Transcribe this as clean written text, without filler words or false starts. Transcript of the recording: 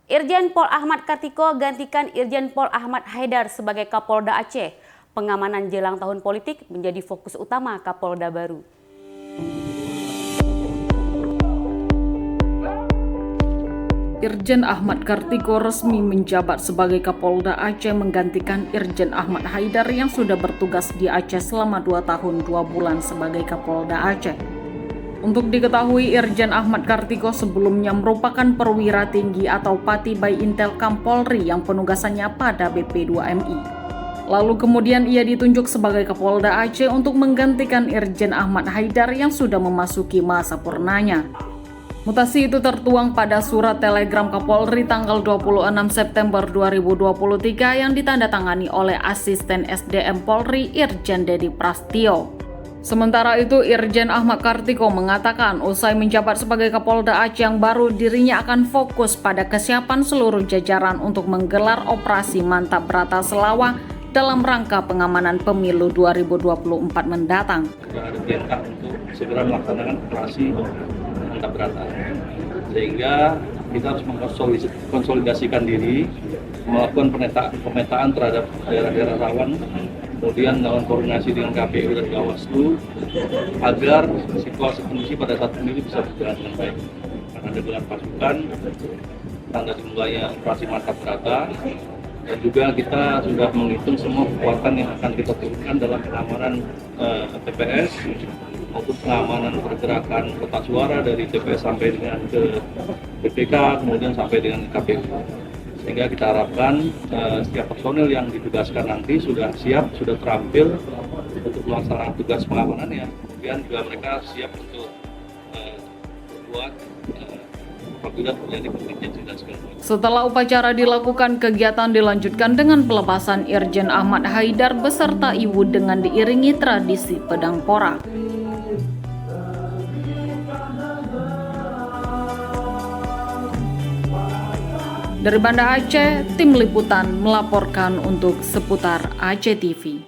Irjen Pol Ahmad Kartiko gantikan Irjen Pol Ahmad Haidar sebagai Kapolda Aceh. Pengamanan jelang tahun politik menjadi fokus utama Kapolda baru. Irjen Ahmad Kartiko resmi menjabat sebagai Kapolda Aceh menggantikan Irjen Ahmad Haidar yang sudah bertugas di Aceh selama 2 tahun 2 bulan sebagai Kapolda Aceh. Untuk diketahui, Irjen Ahmad Kartiko sebelumnya merupakan perwira tinggi atau Pati by Intelkam Polri yang penugasannya pada BP2MI. Lalu kemudian ia ditunjuk sebagai Kapolda Aceh untuk menggantikan Irjen Ahmad Haidar yang sudah memasuki masa purnanya. Mutasi itu tertuang pada surat telegram Kapolri tanggal 26 September 2023 yang ditandatangani oleh Asisten SDM Polri Irjen Dedi Prastio. Sementara itu, Irjen Ahmad Kartiko mengatakan usai menjabat sebagai Kapolda Aceh yang baru, dirinya akan fokus pada kesiapan seluruh jajaran untuk menggelar operasi Mantap Brata Selawah dalam rangka pengamanan pemilu 2024 mendatang. Ada perintah untuk segera melaksanakan operasi Mantap Brata, sehingga kita harus mengkonsolidasikan diri, melakukan pemetaan terhadap daerah-daerah rawan, kemudian melakukan koordinasi dengan KPU dan Bawaslu agar situasi kondisi pada saat pemilu bisa berjalan dengan baik. Karena ada gelar pasukan, tanda dimulainya operasi Mantap Brata, dan juga kita sudah menghitung semua kekuatan yang akan kita turunkan dalam pengamanan TPS maupun pengamanan pergerakan kotak suara dari TPS sampai dengan ke BPK, kemudian sampai dengan KPU. Sehingga kita harapkan setiap personil yang ditugaskan nanti sudah siap, sudah terampil untuk melaksanakan tugas pengamanannya. Kemudian juga mereka siap untuk berbuat apabila terjadi kontingensi dan segala macam. Setelah upacara dilakukan, kegiatan dilanjutkan dengan pelepasan Irjen Ahmad Haidar beserta ibu dengan diiringi tradisi pedang pora. Dari Banda Aceh, tim liputan melaporkan untuk seputar Aceh TV.